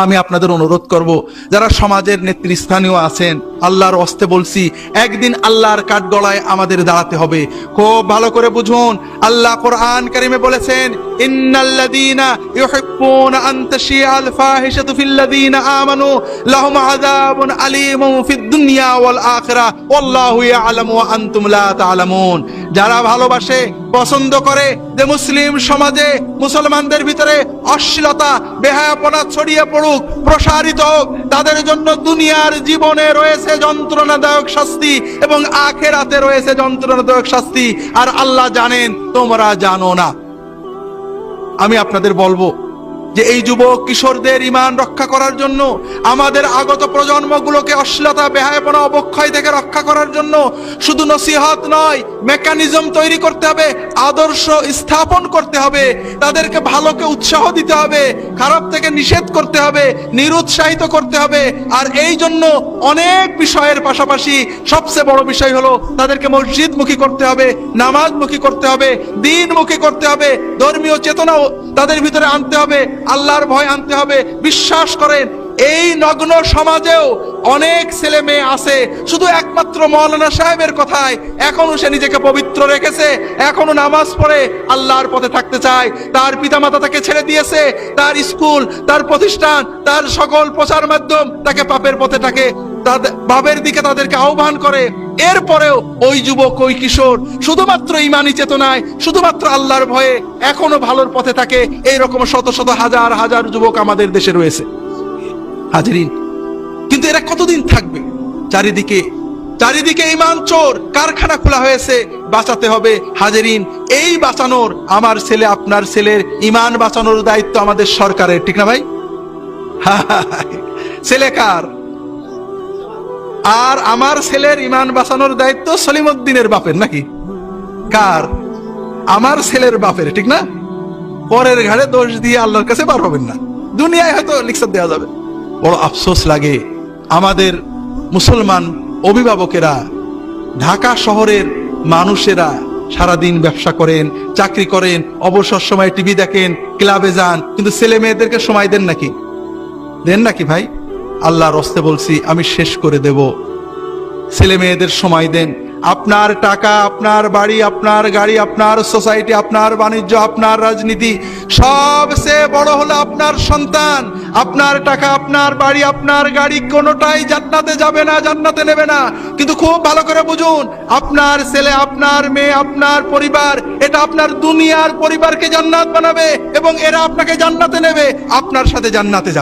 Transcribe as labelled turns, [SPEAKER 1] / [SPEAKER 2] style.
[SPEAKER 1] আমি আপনাদের অনুরোধ করব, যারা সমাজের নেতৃস্থানীয় আছেন, আল্লাহর হস্তে বলছি, একদিন আল্লাহর কাঠগড়ায় আমাদের দাঁড়াতে হবে। খুব ভালো করে বুঝুন, আল্লাহ কোরআন কারিমে বলেছেন, ইন্নাল্লাযীনা ইউহিব্বুনা আন তাশিআল ফাহিশাতু ফিল্লাযীনা আমানু লাহুম আযাবুন আলীমুন ফিদ দুনিয়া ওয়াল আখিরাহ ওয়াল্লাহু ইয়ালামু ওয়া আনতুম লা তা'লামুন। যারা ভালোবাসে, পছন্দ করে যে মুসলিম সমাজে, মুসলমানদের ভিতরে অশ্লীলতা, বেহায়াপনা ছড়িয়ে পড়ুক, প্রসারিত হোক, তাদের জন্য দুনিয়ার জীবনে রয়েছে যন্ত্রণাদায়ক শাস্তি এবং আখিরাতে রয়েছে যন্ত্রণাদায়ক শাস্তি। আর আল্লাহ জানেন, তোমরা জানো না। আমি আপনাদের বলবো যে এই যুবক কিশোরদের ঈমান রক্ষা করার জন্য, আমাদের আগত প্রজন্মগুলোকে অশ্লীলতা, বেহায়াপনা, অবক্ষয় থেকে রক্ষা করার জন্য শুধু নসিহত নয়, মেকানিজম তৈরি করতে হবে, আদর্শ স্থাপন করতে হবে, তাদেরকে ভালোকে উৎসাহ দিতে হবে, খারাপ থেকে নিষেধ করতে হবে, নিরুৎসাহিত করতে হবে। আর এই জন্য অনেক বিষয়ের পাশাপাশি সবচেয়ে বড় বিষয় হলো তাদেরকে মসজিদমুখী করতে হবে, নামাজমুখী করতে হবে, দ্বীনমুখী করতে হবে, ধর্মীয় চেতনাও তাদের ভিতরে আনতে হবে, আল্লাহর ভয় আনতে হবে। বিশ্বাস করেন, এই নগ্ন সমাজেও অনেক ছেলে মেয়ে আছে শুধু একমাত্র মাওলানা সাহেবের কথায় এখনো সে নিজেকে পবিত্র রেখেছে, এখনো নামাজ পড়ে আল্লাহর পথে থাকতে চায়। তার পিতামাতা তাকে ছেড়ে দিয়েছে, তার স্কুল, তার প্রতিষ্ঠান, তার সকল প্রচার মাধ্যম তাকে পাপের পথে থাকে, পাপের দিকে তাদেরকে আহ্বান করে। এরপরেও ওই যুবক, ওই কিশোর শুধুমাত্র ঈমানি চেতনায়, শুধুমাত্র আল্লাহর ভয়ে এখনো ভালোর পথে থাকে। এইরকম শত শত হাজার হাজার যুবক আমাদের দেশে রয়েছে হাজিরিন। কিন্তু এরা কতদিন থাকবে? চারিদিকে ঈমান চোর কারখানা খোলা হয়েছে, বাঁচাতে হবে হাজিরিন। এই বাঁচানোর, আমার ছেলে, আপনার ছেলের ঈমান বাঁচানোর দায়িত্ব আমাদের সরকারের, ঠিক না ভাই? ছেলে কার? আর আমার ছেলের ঈমান বাঁচানোর দায়িত্ব সলিমউদ্দিনের বাপের, নাকি কার? আমার ছেলের বাপের, ঠিক না? পরের ঘাড়ে দোষ দিয়ে আল্লাহর কাছে বার হবেন না। দুনিয়ায় হয়তো লিখসার দেওয়া যাবে। বড় আফসোস লাগে, আমাদের মুসলমান অভিভাবকেরা, ঢাকা শহরের মানুষেরা সারাদিন ব্যবসা করেন, চাকরি করেন, অবসর সময় টিভি দেখেন, ক্লাবে যান, কিন্তু ছেলে মেয়েদেরকে সময় দেন নাকি? দেন নাকি ভাই? আল্লাহর হস্তে বলছি, আমি শেষ করে দেব। ছেলে মেয়েদের সময় দেন। আপনার টাকা, আপনার বাড়ি, আপনার গাড়ি, আপনার সোসাইটি, আপনার বাণিজ্য, আপনার রাজনীতি, সবচেয়ে বড় হলো আপনার সন্তান। আপনার টাকা, আপনার বাড়ি, আপনার গাড়ি কোনোটাই জান্নাতে যাবে না, জান্নাতে নেবে না। কিন্তু খুব ভালো করে বুঝুন, আপনার ছেলে, আপনার মেয়ে, আপনার পরিবার, এটা আপনার দুনিয়ার পরিবারকে জান্নাত বানাবে এবং এরা আপনাকে জান্নাতে নেবে, আপনার সাথে জান্নাতে যাবে।